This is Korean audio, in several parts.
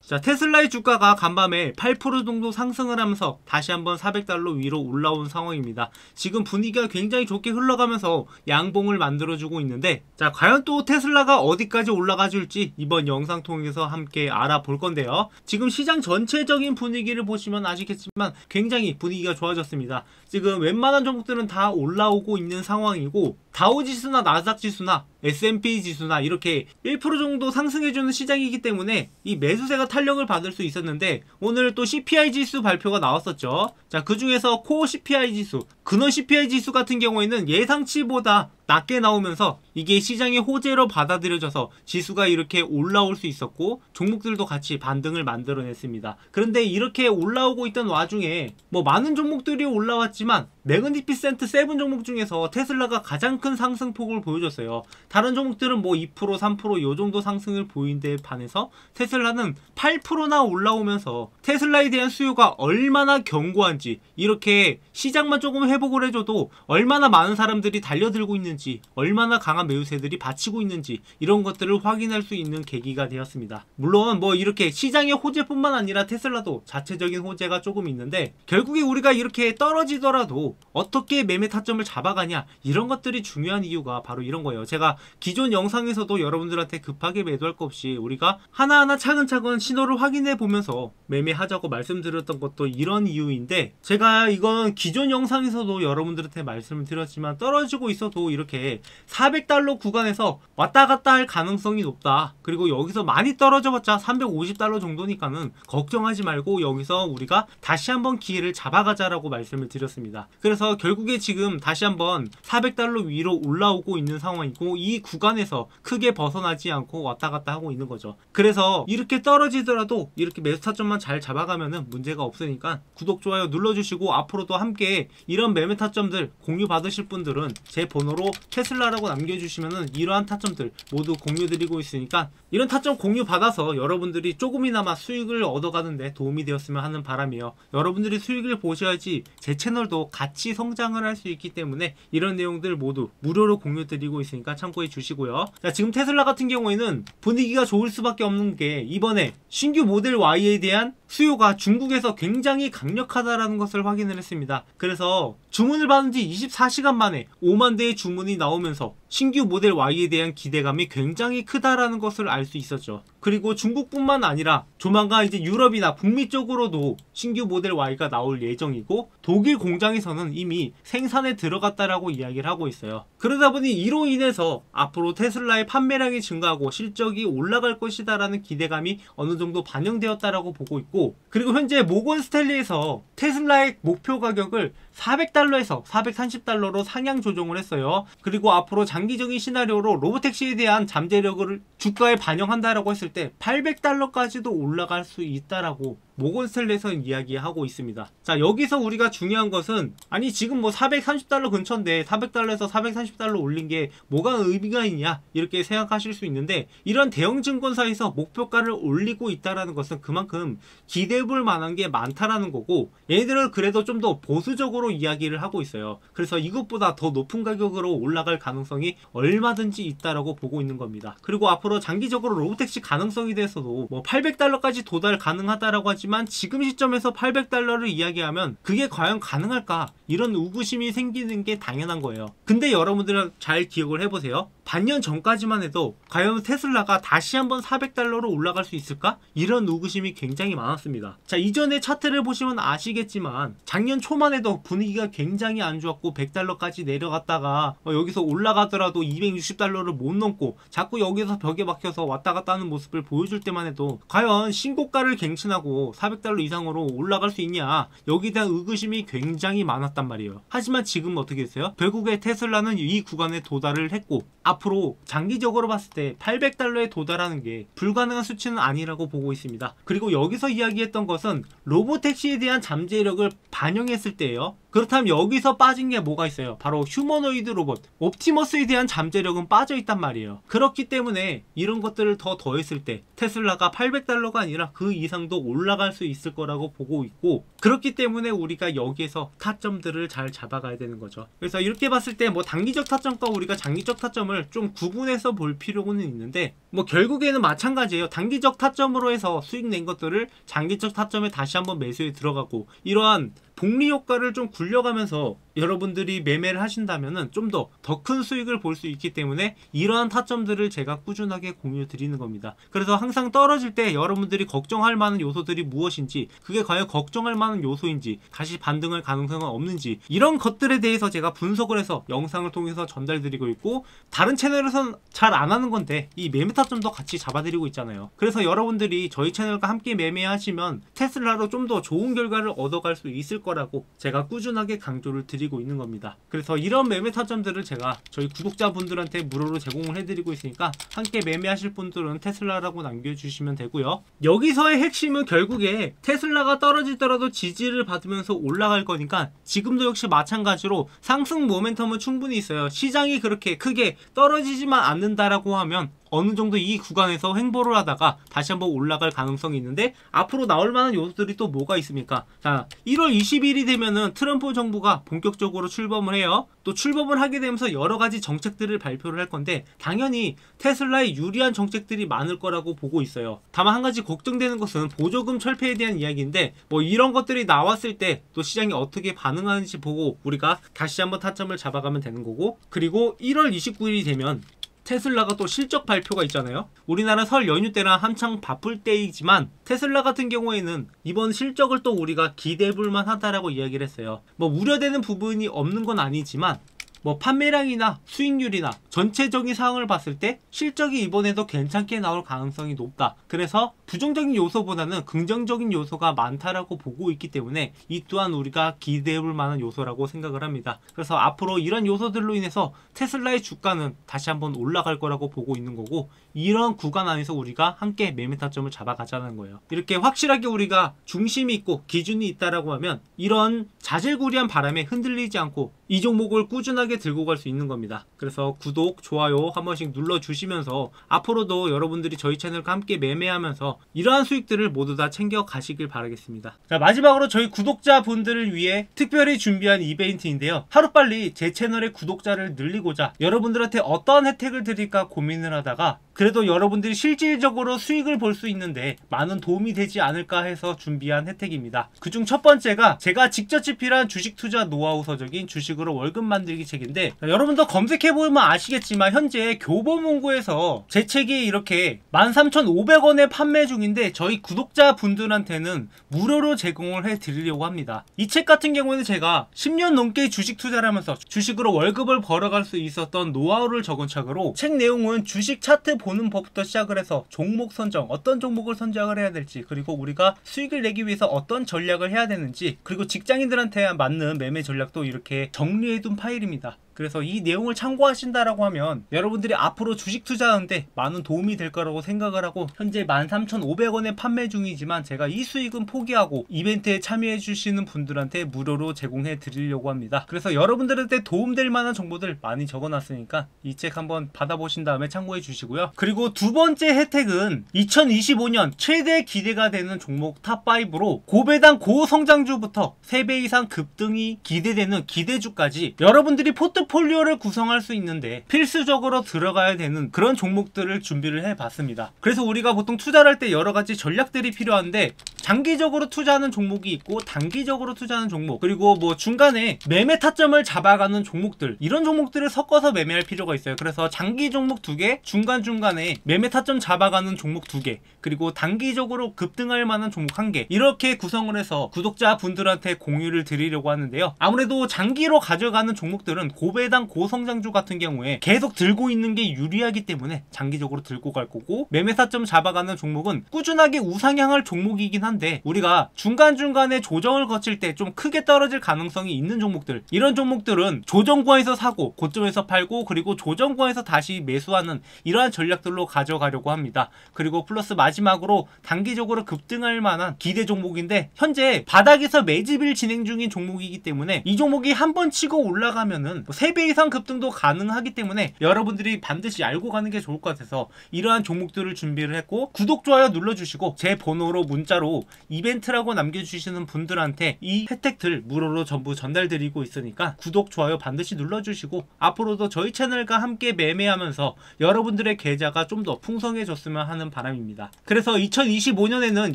자, 테슬라의 주가가 간밤에 8% 정도 상승을 하면서 다시 한번 400달러 위로 올라온 상황입니다. 지금 분위기가 굉장히 좋게 흘러가면서 양봉을 만들어주고 있는데, 자, 과연 또 테슬라가 어디까지 올라가 줄지 이번 영상 통해서 함께 알아볼 건데요. 지금 시장 전체적인 분위기를 보시면 아시겠지만 굉장히 분위기가 좋아졌습니다. 지금 웬만한 종목들은 다 올라오고 있는 상황이고, 다우지수나 나스닥지수나 S&P 지수나 이렇게 1% 정도 상승해주는 시장이기 때문에 이 매수세가 탄력을 받을 수 있었는데, 오늘 또 CPI 지수 발표가 나왔었죠. 자, 그 중에서 코어 CPI 지수, 근원 CPI 지수 같은 경우에는 예상치보다 낮게 나오면서 이게 시장의 호재로 받아들여져서 지수가 이렇게 올라올 수 있었고, 종목들도 같이 반등을 만들어냈습니다. 그런데 이렇게 올라오고 있던 와중에 뭐 많은 종목들이 올라왔지만 매그니피센트 7 종목 중에서 테슬라가 가장 큰 상승폭을 보여줬어요. 다른 종목들은 뭐 2%, 3% 요 정도 상승을 보인 데 반해서 테슬라는 8%나 올라오면서 테슬라에 대한 수요가 얼마나 견고한지, 이렇게 시장만 조금 회복을 해줘도 얼마나 많은 사람들이 달려들고 있는지, 얼마나 강한 매수세들이 받치고 있는지, 이런 것들을 확인할 수 있는 계기가 되었습니다. 물론 뭐 이렇게 시장의 호재뿐만 아니라 테슬라도 자체적인 호재가 조금 있는데, 결국에 우리가 이렇게 떨어지더라도 어떻게 매매 타점을 잡아가냐, 이런 것들이 중요한 이유가 바로 이런 거예요. 제가 기존 영상에서도 여러분들한테 급하게 매도할 것 없이 우리가 하나하나 차근차근 신호를 확인해 보면서 매매하자고 말씀드렸던 것도 이런 이유인데, 제가 이건 기존 영상에서도 여러분들한테 말씀을 드렸지만 떨어지고 있어도 이렇게 400달러 구간에서 왔다 갔다 할 가능성이 높다. 그리고 여기서 많이 떨어져봤자 350달러 정도니까는 걱정하지 말고 여기서 우리가 다시 한번 기회를 잡아가자라고 말씀을 드렸습니다. 그래서 결국에 지금 다시 한번 400달러 위로 올라오고 있는 상황이고, 이 구간에서 크게 벗어나지 않고 왔다 갔다 하고 있는 거죠. 그래서 이렇게 떨어지더라도 이렇게 매수 타점만 잘 잡아가면은 문제가 없으니까 구독, 좋아요 눌러주시고, 앞으로도 함께 이런 매매 타점들 공유 받으실 분들은 제 번호로 테슬라라고 남겨주시면은 이러한 타점들 모두 공유 드리고 있으니까, 이런 타점 공유 받아서 여러분들이 조금이나마 수익을 얻어가는데 도움이 되었으면 하는 바람이에요. 여러분들이 수익을 보셔야지 제 채널도 같이 성장을 할 수 있기 때문에 이런 내용들 모두 무료로 공유 드리고 있으니까 참고해 주시고요. 자, 지금 테슬라 같은 경우에는 분위기가 좋을 수밖에 없는 게, 이번에 신규 모델 Y에 대한 수요가 중국에서 굉장히 강력하다라는 것을 확인을 했습니다. 그래서 주문을 받은 지 24시간 만에 5만 대의 주문이 나오면서 신규 모델 Y에 대한 기대감이 굉장히 크다라는 것을 알 수 있었죠. 그리고 중국뿐만 아니라 조만간 이제 유럽이나 북미 쪽으로도 신규 모델 Y가 나올 예정이고, 독일 공장에서는 이미 생산에 들어갔다라고 이야기를 하고 있어요. 그러다 보니 이로 인해서 앞으로 테슬라의 판매량이 증가하고 실적이 올라갈 것이다라는 기대감이 어느 정도 반영되었다라고 보고 있고, 그리고 현재 모건 스탠리에서 테슬라의 목표 가격을 400달러에서 430달러로 상향 조정을 했어요. 그리고 앞으로 장기적인 시나리오로 로보택시에 대한 잠재력을 주가에 반영한다라고 했을 때 800달러까지도 올라갈 수 있다라고 모건 스탠리에서 이야기하고 있습니다. 자, 여기서 우리가 중요한 것은, 아니 지금 뭐 430달러 근처인데 400달러에서 430달러 올린 게 뭐가 의미가 있냐, 이렇게 생각하실 수 있는데, 이런 대형 증권사에서 목표가를 올리고 있다라는 것은 그만큼 기대해볼 만한 게 많다라는 거고, 얘네들은 그래도 좀 더 보수적으로 이야기를 하고 있어요. 그래서 이것보다 더 높은 가격으로 올라갈 가능성이 얼마든지 있다라고 보고 있는 겁니다. 그리고 앞으로 장기적으로 로보택시 가능성에 대해서도 뭐 800달러까지 도달 가능하다라고 하지만, 지금 시점에서 800달러를 이야기하면 그게 과연 가능할까, 이런 의구심이 생기는 게 당연한 거예요. 근데 여러분들은 잘 기억을 해보세요. 반년 전까지만 해도 과연 테슬라가 다시 한번 400달러로 올라갈 수 있을까? 이런 의구심이 굉장히 많았습니다. 자, 이전에 차트를 보시면 아시겠지만 작년 초만 해도 분위기가 굉장히 안 좋았고 100달러까지 내려갔다가 여기서 올라가더라도 260달러를 못 넘고 자꾸 여기서 벽에 막혀서 왔다 갔다 하는 모습을 보여줄 때만 해도 과연 신고가를 갱신하고 400달러 이상으로 올라갈 수 있냐, 여기에 대한 의구심이 굉장히 많았단 말이에요. 하지만 지금 어떻게 됐어요? 결국에 테슬라는 이 구간에 도달을 했고, 앞으로 장기적으로 봤을 때 800달러에 도달하는 게 불가능한 수치는 아니라고 보고 있습니다. 그리고 여기서 이야기했던 것은 로보택시에 대한 잠재력을 반영했을 때예요. 그렇다면 여기서 빠진 게 뭐가 있어요? 바로 휴머노이드 로봇 옵티머스에 대한 잠재력은 빠져있단 말이에요. 그렇기 때문에 이런 것들을 더 더했을 때 테슬라가 $800가 아니라 그 이상도 올라갈 수 있을 거라고 보고 있고, 그렇기 때문에 우리가 여기에서 타점들을 잘 잡아가야 되는 거죠. 그래서 이렇게 봤을 때 뭐 단기적 타점과 우리가 장기적 타점을 좀 구분해서 볼 필요는 있는데, 뭐 결국에는 마찬가지예요. 단기적 타점으로 해서 수익 낸 것들을 장기적 타점에 다시 한번 매수에 들어가고, 이러한 복리 효과를 좀 굴려가면서 여러분들이 매매를 하신다면은 좀 더 큰 수익을 볼 수 있기 때문에 이러한 타점들을 제가 꾸준하게 공유 드리는 겁니다. 그래서 항상 떨어질 때 여러분들이 걱정할 만한 요소들이 무엇인지, 그게 과연 걱정할 만한 요소인지, 다시 반등할 가능성은 없는지, 이런 것들에 대해서 제가 분석을 해서 영상을 통해서 전달드리고 있고, 다른 채널에서는 잘 안 하는 건데 이 매매 타점도 같이 잡아드리고 있잖아요. 그래서 여러분들이 저희 채널과 함께 매매하시면 테슬라로 좀 더 좋은 결과를 얻어갈 수 있을 거라고 제가 꾸준하게 강조를 드리고 있는 겁니다. 그래서 이런 매매 타점들을 제가 저희 구독자분들한테 무료로 제공을 해드리고 있으니까 함께 매매하실 분들은 테슬라라고 남겨주시면 되고요. 여기서의 핵심은 결국에 테슬라가 떨어지더라도 지지를 받으면서 올라갈 거니까 지금도 역시 마찬가지로 상승 모멘텀은 충분히 있어요. 시장이 그렇게 크게 떨어지지만 않는다라고 하면 어느 정도 이 구간에서 횡보를 하다가 다시 한번 올라갈 가능성이 있는데, 앞으로 나올 만한 요소들이 또 뭐가 있습니까? 자, 1월 20일이 되면은 트럼프 정부가 본격적으로 출범을 해요. 또 출범을 하게 되면서 여러 가지 정책들을 발표를 할 건데, 당연히 테슬라에 유리한 정책들이 많을 거라고 보고 있어요. 다만 한 가지 걱정되는 것은 보조금 철폐에 대한 이야기인데, 뭐 이런 것들이 나왔을 때 또 시장이 어떻게 반응하는지 보고 우리가 다시 한번 타점을 잡아가면 되는 거고, 그리고 1월 29일이 되면 테슬라가 또 실적 발표가 있잖아요. 우리나라 설 연휴 때랑 한창 바쁠 때이지만 테슬라 같은 경우에는 이번 실적을 또 우리가 기대해볼만 하다라고 이야기를 했어요. 뭐 우려되는 부분이 없는 건 아니지만 뭐 판매량이나 수익률이나 전체적인 상황을 봤을 때 실적이 이번에도 괜찮게 나올 가능성이 높다. 그래서 부정적인 요소보다는 긍정적인 요소가 많다라고 보고 있기 때문에 이 또한 우리가 기대해볼 만한 요소라고 생각을 합니다. 그래서 앞으로 이런 요소들로 인해서 테슬라의 주가는 다시 한번 올라갈 거라고 보고 있는 거고, 이런 구간 안에서 우리가 함께 매매 타점을 잡아가자는 거예요. 이렇게 확실하게 우리가 중심이 있고 기준이 있다라고 하면 이런 자질구리한 바람에 흔들리지 않고 이 종목을 꾸준하게 들고 갈 수 있는 겁니다. 그래서 구독, 좋아요 한 번씩 눌러주시면서 앞으로도 여러분들이 저희 채널과 함께 매매하면서 이러한 수익들을 모두 다 챙겨 가시길 바라겠습니다. 자, 마지막으로 저희 구독자분들을 위해 특별히 준비한 이벤트인데요. 하루빨리 제 채널의 구독자를 늘리고자 여러분들한테 어떤 혜택을 드릴까 고민을 하다가 그래도 여러분들이 실질적으로 수익을 볼 수 있는데 많은 도움이 되지 않을까 해서 준비한 혜택입니다. 그중 첫 번째가 제가 직접 집필한 주식 투자 노하우 서적인 주식으로 월급 만들기 책인데, 여러분도 검색해보면 아시겠지만 현재 교보문고에서 제 책이 이렇게 13,500원에 판매 중인데 저희 구독자분들한테는 무료로 제공을 해드리려고 합니다. 이 책 같은 경우에는 제가 10년 넘게 주식 투자를 하면서 주식으로 월급을 벌어갈 수 있었던 노하우를 적은 책으로, 책 내용은 주식 차트 보는 법부터 시작을 해서 종목 선정, 어떤 종목을 선정을 해야 될지, 그리고 우리가 수익을 내기 위해서 어떤 전략을 해야 되는지, 그리고 직장인들한테 맞는 매매 전략도 이렇게 정리해둔 파일입니다. 그래서 이 내용을 참고하신다라고 하면 여러분들이 앞으로 주식 투자하는데 많은 도움이 될 거라고 생각을 하고, 현재 13,500원에 판매 중이지만 제가 이 수익은 포기하고 이벤트에 참여해 주시는 분들한테 무료로 제공해 드리려고 합니다. 그래서 여러분들한테 도움될 만한 정보들 많이 적어 놨으니까 이 책 한번 받아보신 다음에 참고해 주시고요. 그리고 두 번째 혜택은 2025년 최대 기대가 되는 종목 탑5로 고배당 고성장주부터 3배 이상 급등이 기대되는 기대주까지 여러분들이 포트폴리오를 구성할 수 있는데 필수적으로 들어가야 되는 그런 종목들을 준비를 해봤습니다. 그래서 우리가 보통 투자를 할 때 여러 가지 전략들이 필요한데, 장기적으로 투자하는 종목이 있고 단기적으로 투자하는 종목, 그리고 뭐 중간에 매매 타점을 잡아가는 종목들, 이런 종목들을 섞어서 매매할 필요가 있어요. 그래서 장기 종목 2개, 중간중간에 매매 타점 잡아가는 종목 2개, 그리고 단기적으로 급등할 만한 종목 1개, 이렇게 구성을 해서 구독자분들한테 공유를 드리려고 하는데요. 아무래도 장기로 가져가는 종목들은 고배당 고성장주 같은 경우에 계속 들고 있는 게 유리하기 때문에 장기적으로 들고 갈 거고, 매매 타점 잡아가는 종목은 꾸준하게 우상향할 종목이긴 한데 한데 우리가 중간중간에 조정을 거칠 때 좀 크게 떨어질 가능성이 있는 종목들, 이런 종목들은 조정 구간에서 사고 고점에서 팔고 그리고 조정 구간에서 다시 매수하는 이러한 전략들로 가져가려고 합니다. 그리고 플러스 마지막으로 단기적으로 급등할 만한 기대 종목인데 현재 바닥에서 매집을 진행 중인 종목이기 때문에 이 종목이 한번 치고 올라가면은 3배 이상 급등도 가능하기 때문에 여러분들이 반드시 알고 가는 게 좋을 것 같아서 이러한 종목들을 준비를 했고, 구독, 좋아요 눌러주시고 제 번호로 문자로 이벤트라고 남겨주시는 분들한테 이 혜택들 무료로 전부 전달드리고 있으니까 구독, 좋아요 반드시 눌러주시고 앞으로도 저희 채널과 함께 매매하면서 여러분들의 계좌가 좀 더 풍성해졌으면 하는 바람입니다. 그래서 2025년에는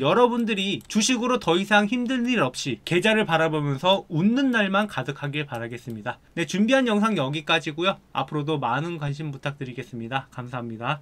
여러분들이 주식으로 더 이상 힘든 일 없이 계좌를 바라보면서 웃는 날만 가득하길 바라겠습니다. 네, 준비한 영상 여기까지고요. 앞으로도 많은 관심 부탁드리겠습니다. 감사합니다.